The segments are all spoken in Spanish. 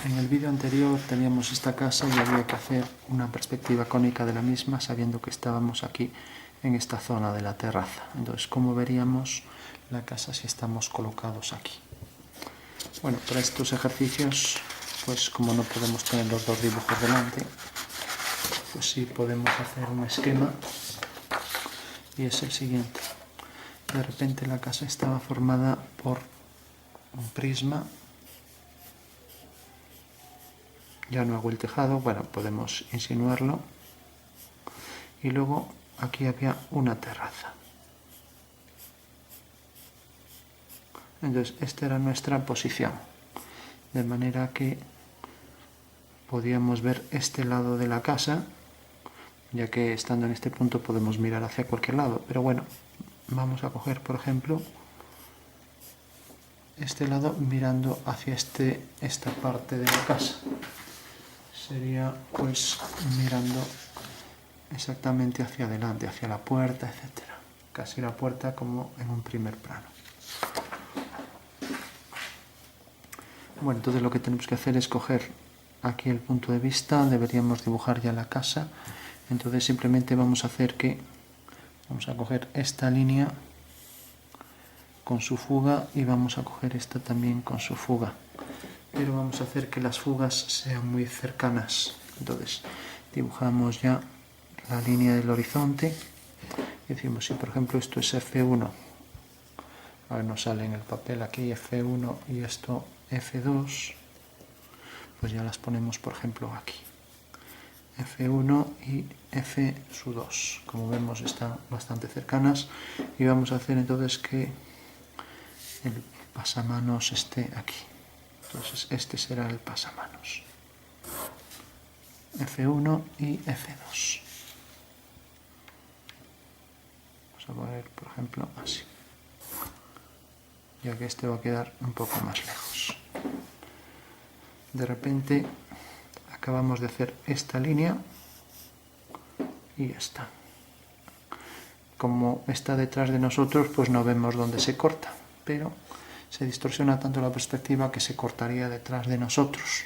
En el vídeo anterior teníamos esta casa y había que hacer una perspectiva cónica de la misma sabiendo que estábamos aquí en esta zona de la terraza. Entonces, ¿cómo veríamos la casa si estamos colocados aquí? Bueno, para estos ejercicios, pues como no podemos tener los dos dibujos delante, pues sí podemos hacer un esquema y es el siguiente. De repente la casa estaba formada por un prisma. Ya no hago el tejado, bueno, podemos insinuarlo. Y luego aquí había una terraza. Entonces, esta era nuestra posición. De manera que podíamos ver este lado de la casa, ya que estando en este punto podemos mirar hacia cualquier lado. Pero bueno, vamos a coger, por ejemplo, este lado mirando hacia esta parte de la casa. Sería pues mirando exactamente hacia adelante, hacia la puerta, etc. Casi la puerta como en un primer plano. Bueno, entonces lo que tenemos que hacer es coger aquí el punto de vista, deberíamos dibujar ya la casa. Entonces simplemente vamos a coger esta línea con su fuga y vamos a coger esta también con su fuga. Pero vamos a hacer que las fugas sean muy cercanas. Entonces dibujamos ya la línea del horizonte y decimos, si por ejemplo esto es F1, ahora nos sale en el papel aquí F1 y esto F2, pues ya las ponemos por ejemplo aquí. F1 y F2, como vemos están bastante cercanas y vamos a hacer entonces que el pasamanos esté aquí. Entonces este será el pasamanos. F1 y F2. Vamos a poner, por ejemplo, así. Ya que este va a quedar un poco más lejos. De repente acabamos de hacer esta línea y esta. Como está detrás de nosotros, pues no vemos dónde se corta, pero se distorsiona tanto la perspectiva que se cortaría detrás de nosotros.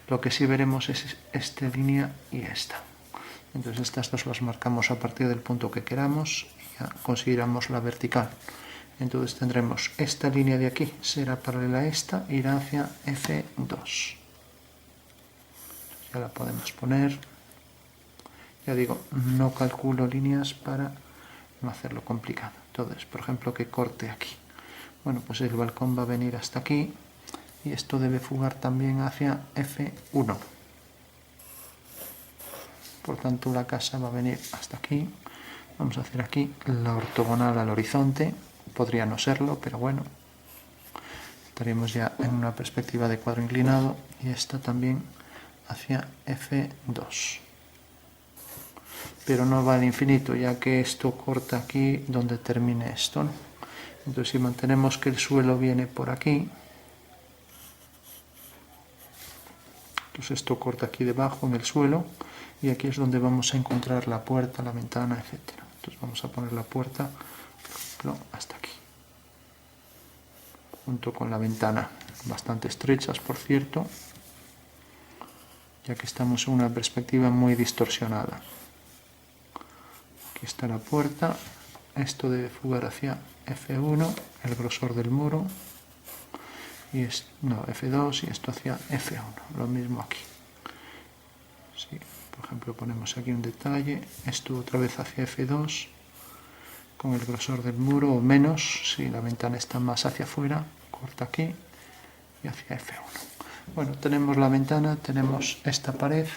Lo que sí veremos es esta línea y esta. Entonces estas dos las marcamos a partir del punto que queramos y ya consideramos la vertical. Entonces tendremos esta línea de aquí, será paralela a esta, irá hacia F2. Ya la podemos poner. Ya digo, no calculo líneas para no hacerlo complicado. Entonces, por ejemplo, que corte aquí. Bueno, pues el balcón va a venir hasta aquí y esto debe fugar también hacia F1. Por tanto, la casa va a venir hasta aquí. Vamos a hacer aquí la ortogonal al horizonte. Podría no serlo, pero bueno. Estaríamos ya en una perspectiva de cuadro inclinado y esta también hacia F2. Pero no va al infinito, ya que esto corta aquí donde termine esto, ¿no? Entonces, si mantenemos que el suelo viene por aquí, entonces esto corta aquí debajo en el suelo y aquí es donde vamos a encontrar la puerta, la ventana, etc. Entonces vamos a poner la puerta, por ejemplo, hasta aquí, junto con la ventana, bastante estrechas, por cierto, ya que estamos en una perspectiva muy distorsionada. Aquí está la puerta, esto debe fugar hacia F1, el grosor del muro, y F2 y esto hacia F1, lo mismo aquí. Sí, por ejemplo ponemos aquí un detalle, esto otra vez hacia F2, con el grosor del muro o menos, si la ventana está más hacia afuera, corta aquí y hacia F1. Bueno, tenemos la ventana, tenemos esta pared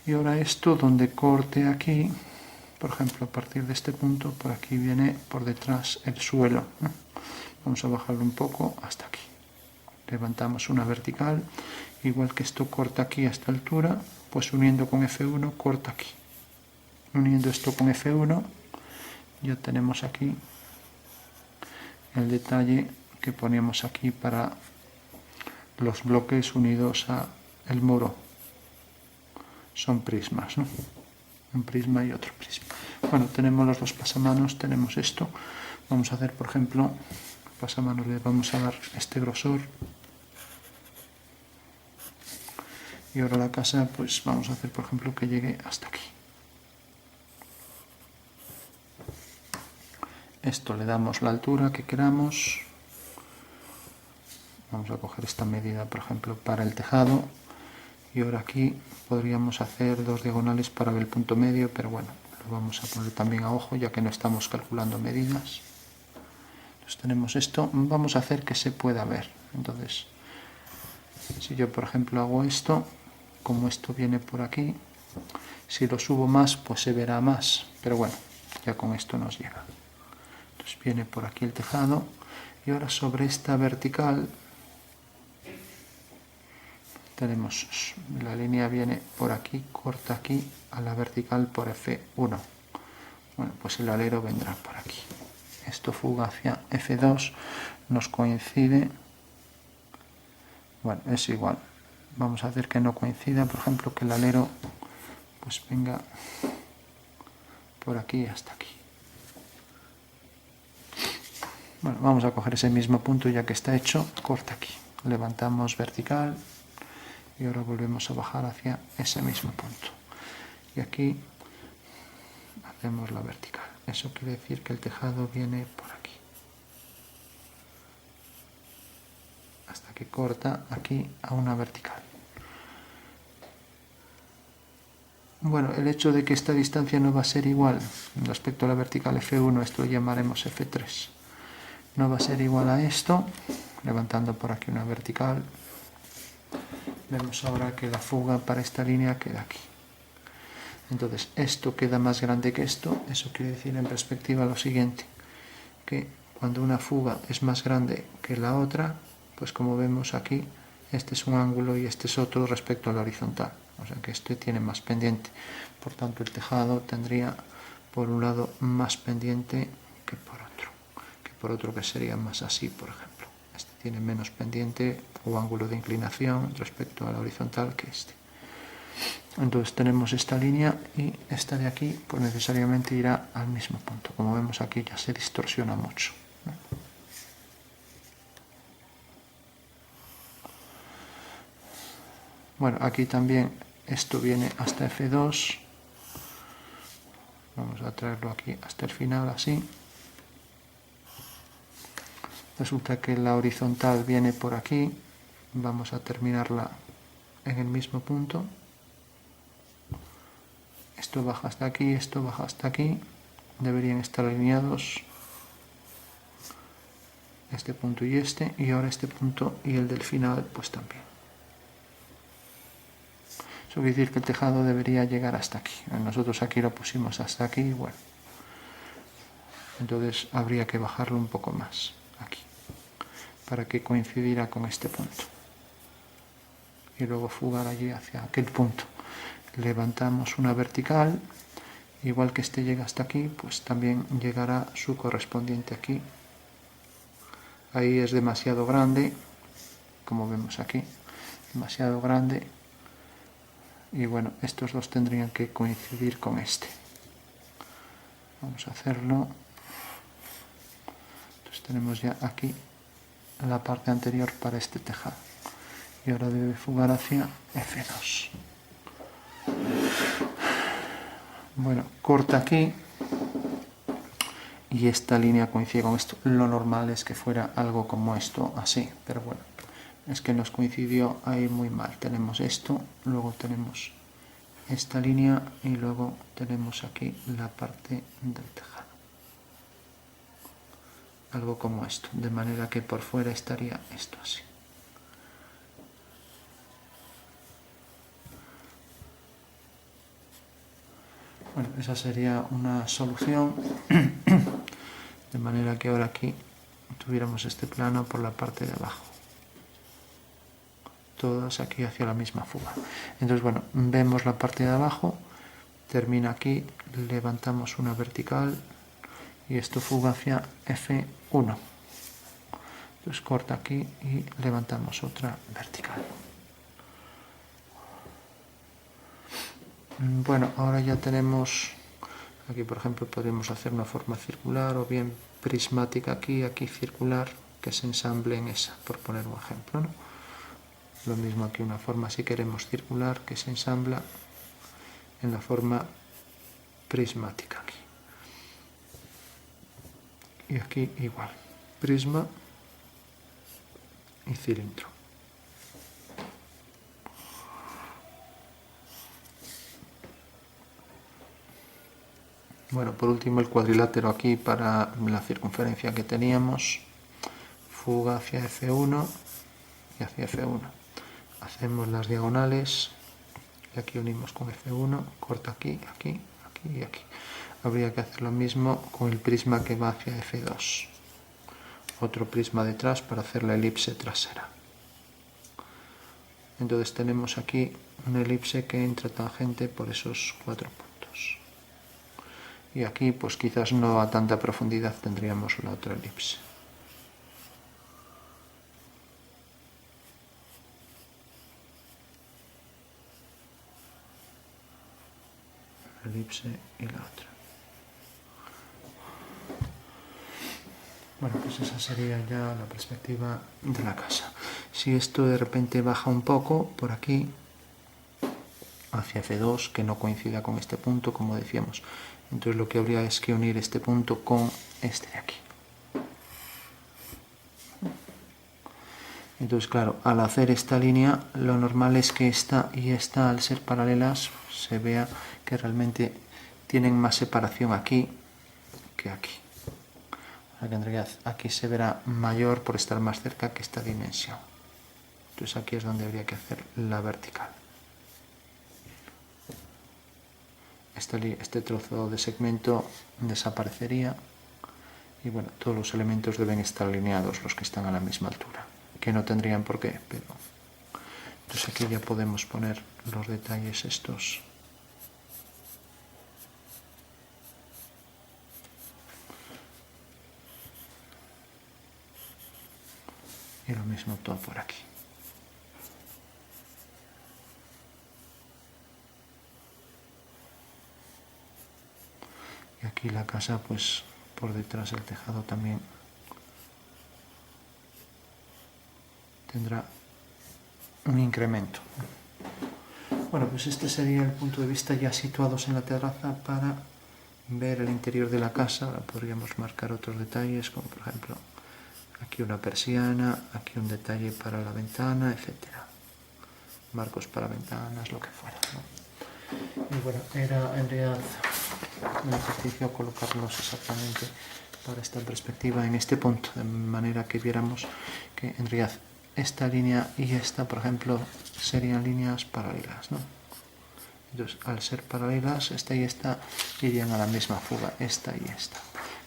y ahora esto donde corte aquí, por ejemplo a partir de este punto, por aquí viene por detrás el suelo, ¿no? Vamos a bajarlo un poco hasta aquí. Levantamos una vertical, igual que esto corta aquí a esta altura, pues uniendo con F1 corta aquí. Uniendo esto con F1 ya tenemos aquí el detalle que poníamos aquí para los bloques unidos al muro. Son prismas, ¿no? Un prisma y otro prisma. Bueno, tenemos los dos pasamanos, tenemos esto. Vamos a hacer, por ejemplo, pasamanos le vamos a dar este grosor. Y ahora la casa, pues vamos a hacer, por ejemplo, que llegue hasta aquí. Esto le damos la altura que queramos. Vamos a coger esta medida, por ejemplo, para el tejado. Y ahora aquí podríamos hacer 2 diagonales para el punto medio, pero bueno, lo vamos a poner también a ojo, ya que no estamos calculando medidas. Entonces tenemos esto, vamos a hacer que se pueda ver. Entonces, si yo, por ejemplo, hago esto, como esto viene por aquí, si lo subo más, pues se verá más, pero bueno, ya con esto nos llega. Entonces viene por aquí el tejado, y ahora sobre esta vertical tenemos, la línea viene por aquí, corta aquí a la vertical por F1. Bueno, pues el alero vendrá por aquí. Esto fuga hacia F2, nos coincide. Bueno, es igual. Vamos a hacer que no coincida, por ejemplo, que el alero pues venga por aquí hasta aquí. Bueno, vamos a coger ese mismo punto ya que está hecho, corta aquí. Levantamos vertical y ahora volvemos a bajar hacia ese mismo punto. Y aquí hacemos la vertical. Eso quiere decir que el tejado viene por aquí. Hasta que corta aquí a una vertical. Bueno, el hecho de que esta distancia no va a ser igual respecto a la vertical F1, esto lo llamaremos F3. No va a ser igual a esto, levantando por aquí una vertical. Vemos ahora que la fuga para esta línea queda aquí. Entonces, esto queda más grande que esto. Eso quiere decir en perspectiva lo siguiente, que cuando una fuga es más grande que la otra, pues como vemos aquí, este es un ángulo y este es otro respecto a la horizontal. O sea que este tiene más pendiente. Por tanto, el tejado tendría por un lado más pendiente que por otro. Que sería más así, por ejemplo. Este tiene menos pendiente o ángulo de inclinación respecto a la horizontal que este. Entonces tenemos esta línea y esta de aquí pues necesariamente irá al mismo punto. Como vemos aquí ya se distorsiona mucho, ¿no? Bueno, aquí también esto viene hasta F2. Vamos a traerlo aquí hasta el final así. Resulta que la horizontal viene por aquí. Vamos a terminarla en el mismo punto. Esto baja hasta aquí, esto baja hasta aquí. Deberían estar alineados este punto y ahora este punto y el del final pues también. Eso quiere decir que el tejado debería llegar hasta aquí. Nosotros aquí lo pusimos hasta aquí y bueno. Entonces habría que bajarlo un poco más aquí para que coincidiera con este punto. Y luego fugar allí hacia aquel punto. Levantamos una vertical, igual que este llega hasta aquí, pues también llegará su correspondiente aquí. Ahí es demasiado grande, como vemos aquí, demasiado grande. Y bueno, estos dos tendrían que coincidir con este. Vamos a hacerlo. Entonces tenemos ya aquí la parte anterior para este tejado. Y ahora debe fugar hacia F2. Bueno, corta aquí. Y esta línea coincide con esto. Lo normal es que fuera algo como esto, así. Pero bueno, es que nos coincidió ahí muy mal. Tenemos esto, luego tenemos esta línea y luego tenemos aquí la parte del tejado. Algo como esto, de manera que por fuera estaría esto así. Bueno, esa sería una solución, de manera que ahora aquí tuviéramos este plano por la parte de abajo. Todas aquí hacia la misma fuga. Entonces, bueno, vemos la parte de abajo, termina aquí, levantamos una vertical y esto fuga hacia F1. Entonces corta aquí y levantamos otra vertical. Bueno, ahora ya tenemos, aquí por ejemplo podemos hacer una forma circular o bien prismática aquí circular, que se ensamble en esa, por poner un ejemplo, ¿no? Lo mismo aquí, una forma si queremos circular que se ensambla en la forma prismática aquí. Y aquí igual, prisma y cilindro. Bueno, por último el cuadrilátero aquí para la circunferencia que teníamos, fuga hacia F1 y hacia F1. Hacemos las diagonales y aquí unimos con F1, corta aquí, aquí, aquí y aquí. Habría que hacer lo mismo con el prisma que va hacia F2. Otro prisma detrás para hacer la elipse trasera. Entonces tenemos aquí una elipse que entra tangente por esos 4 puntos. Y aquí pues quizás no a tanta profundidad tendríamos la otra elipse. La elipse y la otra. Bueno, pues esa sería ya la perspectiva de la casa. Si esto de repente baja un poco por aquí, hacia F2, que no coincida con este punto, como decíamos, entonces lo que habría es que unir este punto con este de aquí. Entonces, claro, al hacer esta línea, lo normal es que esta y esta, al ser paralelas, se vea que realmente tienen más separación aquí que aquí. Que en realidad aquí se verá mayor por estar más cerca que esta dimensión. Entonces aquí es donde habría que hacer la vertical. Este trozo de segmento desaparecería y bueno, todos los elementos deben estar alineados, los que están a la misma altura, que no tendrían por qué, pero entonces aquí ya podemos poner los detalles estos. Y lo mismo todo por aquí. Y aquí la casa, pues por detrás el tejado también tendrá un incremento. Bueno, pues este sería el punto de vista ya situados en la terraza para ver el interior de la casa. Ahora podríamos marcar otros detalles, como por ejemplo aquí una persiana, aquí un detalle para la ventana, etcétera. Marcos para ventanas, lo que fuera, ¿no? Y bueno, era en realidad un ejercicio colocarlos exactamente para esta perspectiva en este punto, de manera que viéramos que en realidad esta línea y esta, por ejemplo, serían líneas paralelas, ¿no? Entonces, al ser paralelas, esta y esta irían a la misma fuga, esta y esta.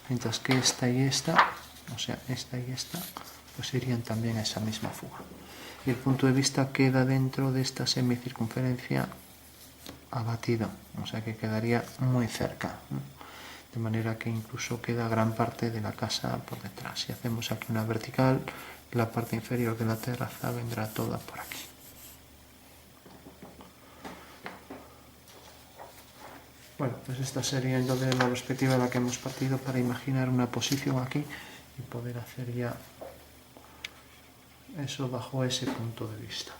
Mientras que esta y esta, o sea, esta y esta, pues irían también a esa misma fuga. Y el punto de vista queda dentro de esta semicircunferencia abatido, o sea que quedaría muy cerca, ¿no? De manera que incluso queda gran parte de la casa por detrás. Si hacemos aquí una vertical, la parte inferior de la terraza vendrá toda por aquí. Bueno, pues esta sería entonces la perspectiva de la que hemos partido para imaginar una posición aquí y poder hacer ya eso bajo ese punto de vista.